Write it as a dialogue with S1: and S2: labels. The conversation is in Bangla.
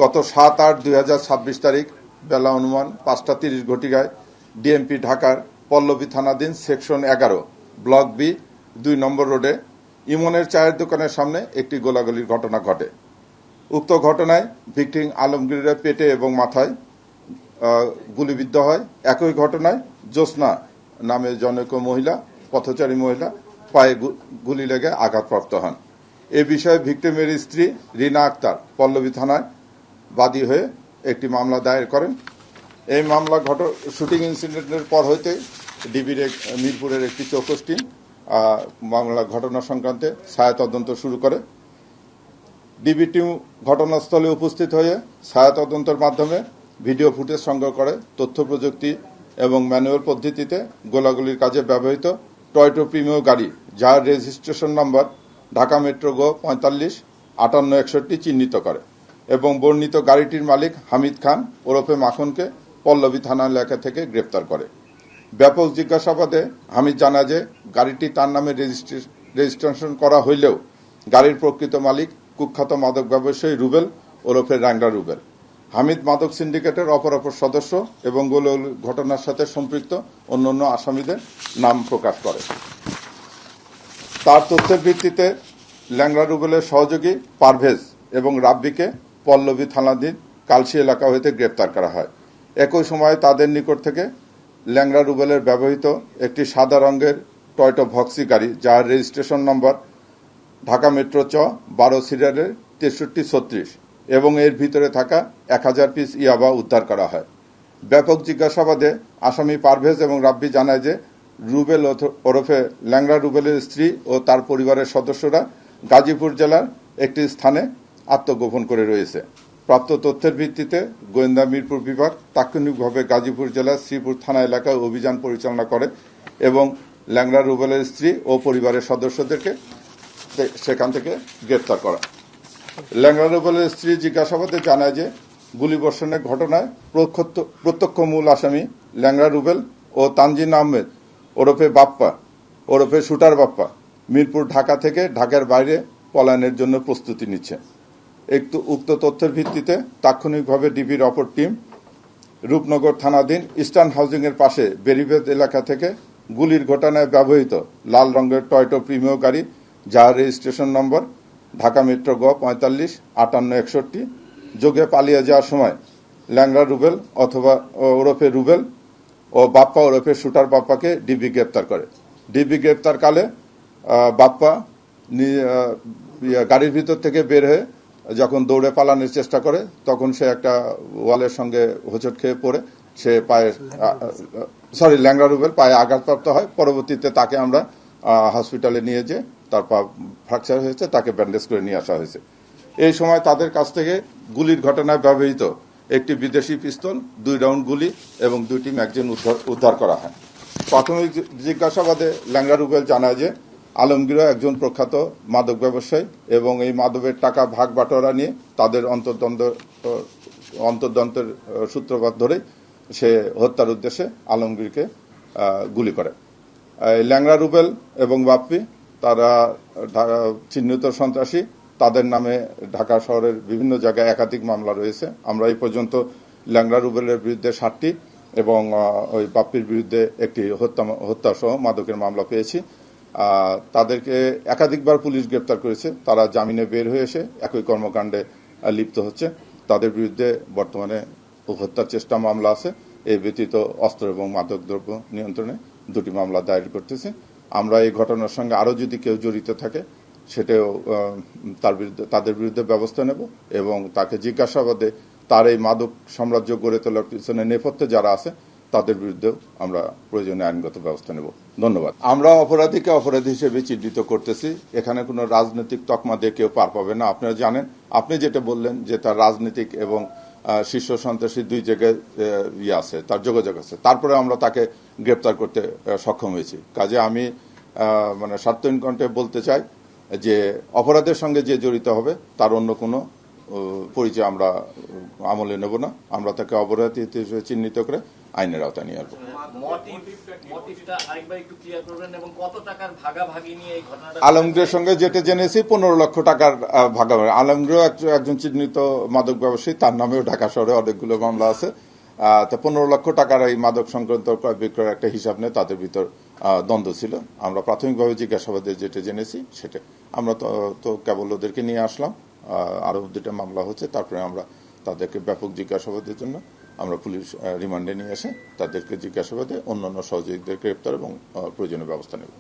S1: গত ৭-৮-২০২৬ তারিখ বেলা অনুমান ৫টা ৩০ ঘটিকায় ডিএমপি ঢাকার পল্লবী থানাধীন সেকশন ১১ ব্লক বি ২ নম্বর রোডে ইমনের চায়ের দোকানের সামনে একটি গোলাগুলির ঘটনা ঘটে। উক্ত ঘটনায় ভিকটিম আলমগীরের পেটে এবং মাথায় গুলিবিদ্ধ হয়। একই ঘটনায় জ্যোৎস্না নামে জনৈক মহিলা, পথচারী মহিলা পায়ে গুলি লেগে আঘাতপ্রাপ্ত হন। এ বিষয়ে ভিকটিমের স্ত্রী রিনা আক্তার পল্লবী থানায় বাদী হয়ে একটি মামলা দায়ের করেন। এই মামলা শুটিং ইনসিডেন্টের পর হইতে ডিবির মিরপুরের একটি চৌকস টিম মামলা ঘটনা সংক্রান্তে ছায়া তদন্ত শুরু করে। ডিবি টিম ঘটনাস্থলে উপস্থিত হয়ে ছায়া তদন্তের মাধ্যমে ভিডিও ফুটেজ সংগ্রহ করে তথ্য প্রযুক্তি এবং ম্যানুয়াল পদ্ধতিতে গোলাগুলির কাজে ব্যবহৃত টয়োটা প্রিমিও গাড়ি, যার রেজিস্ট্রেশন নম্বর ঢাকা মেট্রো গো ৪৫-৫৮-৬১ চিহ্নিত করে এবং বর্ণিত গাড়িটির মালিক হামিদ খান ওরফে মাখনকে পল্লবী থানা এলাকা থেকে গ্রেপ্তার করে। ব্যাপক জিজ্ঞাসাবাদে হামিদ জানা যে গাড়িটি তার নামে রেজিস্ট্রেশন করা হইলেও গাড়ির প্রকৃত মালিক কুখ্যাত মাদক ব্যবসায়ী রুবেল ওরফে র্যাংরা রুবেল। হামিদ মাদক সিন্ডিকেটের অপর সদস্য এবং ঘটনার সাথে সম্পৃক্ত অন্যান্য আসামিদের নাম প্রকাশ করে। তার তথ্যের ভিত্তিতে ল্যাংড়া রুবেলের সহযোগী পারভেজ এবং রাব্বিকে পল্লবী থানাধীন কালশি এলাকা হইতে গ্রেপ্তার করা হয়। একই সময়ে তাদের নিকট থেকে ল্যাংড়া রুবেলের ব্যবহৃত একটি সাদা রঙের টয়োটা ভক্সি গাড়ি, যার রেজিস্ট্রেশন নম্বর ঢাকা মেট্রো চ 12 সিরিয়ালের 6336 এবং এর ভিতরে থাকা 1000 পিস ইয়াবা উদ্ধার করা হয়। ব্যাপক জিজ্ঞাসাবাদে আসামি পারভেজ এবং রাব্বি জানায় যে রুবেল ওরফে ল্যাংড়া রুবেলের স্ত্রী ও তার পরিবারের সদস্যরা গাজীপুর জেলার একটি স্থানে আত্মগোপন করে রয়েছে। প্রাপ্ত তথ্যের ভিত্তিতে গোয়েন্দা মিরপুর বিভাগ তাৎক্ষণিকভাবে গাজীপুর জেলার শ্রীপুর থানা এলাকায় অভিযান পরিচালনা করে এবং ল্যাংড়া রুবেলের স্ত্রী ও পরিবারের সদস্যদেরকে সেখান থেকে গ্রেপ্তার করা। ল্যাংড়া রুবেলের স্ত্রী জিজ্ঞাসাবাদে জানায় যে গুলিবর্ষণের ঘটনায় প্রত্যক্ষ মূল আসামি ল্যাংড়া রুবেল ও তানজিন আহমেদ ওরফে বাপ্পা ওরফে শুটার বাপ্পা মিরপুর ঢাকা থেকে ঢাকার বাইরে পলায়নের জন্য প্রস্তুতি নিচ্ছে। উক্ত তথ্যের ভিত্তিতে তাৎক্ষণিকভাবে ডিবির অপর টিম রূপনগর থানাধীন ইস্টার্ন হাউজিং এর পাশে বেরিবেদ এলাকা থেকে গুলির ঘটনায় ব্যবহৃত লাল রঙের টয়োটা প্রিমিও গাড়ি, যার রেজিস্ট্রেশন নম্বর ঢাকা মেট্রো গ 45-58-61 যোগে পালিয়ে যাওয়ার সময় ল্যাংড়া রুবেল অথবা ওরফে রুবেল ও বাপ্পা ওরফে শুটার বাপ্পাকে ডিবি গ্রেপ্তার করে। ডিবি গ্রেপ্তারকালে বাপ্পা গাড়ির ভিতর থেকে বের হয়ে যখন দৌড়ে পালানোর চেষ্টা করে তখন সে একটা ওয়ালের সঙ্গে হোঁচট খেয়ে পড়ে সে ল্যাংড়া রুবেল পায়ে আঘাতপ্রাপ্ত হয়। পরবর্তীতে তাকে আমরা হসপিটালে নিয়ে যে তার পা ফ্র্যাকচার হয়েছে, তাকে ব্যান্ডেজ করে নিয়ে আসা হয়েছে। এই সময় তাদের কাছ থেকে গুলির ঘটনায় ব্যবহৃত একটি বিদেশি পিস্তল, 2 রাউন্ড গুলি এবং 2টি ম্যাগাজিন উদ্ধার করা হয়। প্রাথমিক জিজ্ঞাসাবাদে ল্যাংড়া রুবেল জানায় যে আলমগীরও একজন প্রখ্যাত মাদক ব্যবসায়ী এবং এই মাদকের টাকা ভাগ বাটোয়ারা নিয়ে তাদের অন্তর্দ্বন্দ্বের সূত্রপাত ধরে সে হত্যার উদ্দেশ্যে আলমগীরকে গুলি করে। ল্যাংড়া রুবেল এবং বাপ্পি তারা চিহ্নিত সন্ত্রাসী, তাদের নামে ঢাকা শহরের বিভিন্ন জায়গায় একাধিক মামলা রয়েছে। আমরা এই পর্যন্ত ল্যাংড়া রুবেলের বিরুদ্ধে 7টি এবং ওই বাপ্পির বিরুদ্ধে একটি হত্যা সহ মাদকের মামলা পেয়েছি। তাদেরকে একাধিকবার পুলিশ গ্রেপ্তার করেছে। তারা জামিনে বের হয়ে এসে একই কর্মকাণ্ডে লিপ্ত হচ্ছে। তাদের বিরুদ্ধে বর্তমানে হত্যার চেষ্টা মামলা আছে। এই ব্যতীত অস্ত্র এবং মাদক দ্রব্য নিয়ন্ত্রণে 2টি মামলা দায়ের করতেছে। আমরা এই ঘটনার সঙ্গে আরও যদি কেউ জড়িত থাকে সেটাও তাদের বিরুদ্ধে ব্যবস্থা নেব এবং তাকে জিজ্ঞাসাবাদে তার এই মাদক সাম্রাজ্য গড়ে তোলার পিছনে নেপথ্যে যারা আছে তাদের বিরুদ্ধেও আমরা প্রয়োজনীয় আইনগত ব্যবস্থা নেব। ধন্যবাদ। আমরা অপরাধীকে অপরাধী হিসেবে চিহ্নিত করতেছি। এখানে কোনো রাজনৈতিক তকমা দিয়ে কেউ পার পাবে না। আপনারা জানেন, আপনি যেটা বললেন যে তার রাজনৈতিক এবং শীর্ষ সন্ত্রাসী 2 জায়গায় আছে, তার যোগাযোগ আছে, তারপরে আমরা তাকে গ্রেপ্তার করতে সক্ষম হয়েছি। কাজে আমি স্বার্থহীন কণ্ঠে বলতে চাই যে অপরাধের সঙ্গে যে জড়িত হবে তার অন্য কোনো পরিচয় আমরা আমলে নেব না। আমরা তাকে অপরাধী হিসেবে চিহ্নিত করে আইনের আওতায় নিয়ে আসবো। আলমগীরের সঙ্গে যেটা জেনেছি 15 লক্ষ টাকার ভাগাভাগি। আলমগীর একজন চিহ্নিত মাদক ব্যবসায়ী, তার নামেও ঢাকা শহরে অনেকগুলো মামলা আছে। তো 15 লক্ষ টাকার এই মাদক সংক্রান্ত ক্রয় বিক্রয়ের একটা হিসাব নিয়ে তাদের ভিতর দ্বন্দ্ব ছিল। আমরা প্রাথমিকভাবে জিজ্ঞাসাবাদে যেটা জেনেছি সেটা। আমরা তো কেবল ওদেরকে নিয়ে আসলাম, আরো 2টা মামলা হচ্ছে, তারপরে আমরা তাদেরকে ব্যাপক জিজ্ঞাসাবাদের জন্য আমরা পুলিশ রিমান্ডে নিয়ে এসে তাদেরকে জিজ্ঞাসাবাদে অন্যান্য সহযোগীদের গ্রেপ্তার এবং প্রয়োজনীয় ব্যবস্থা নেব।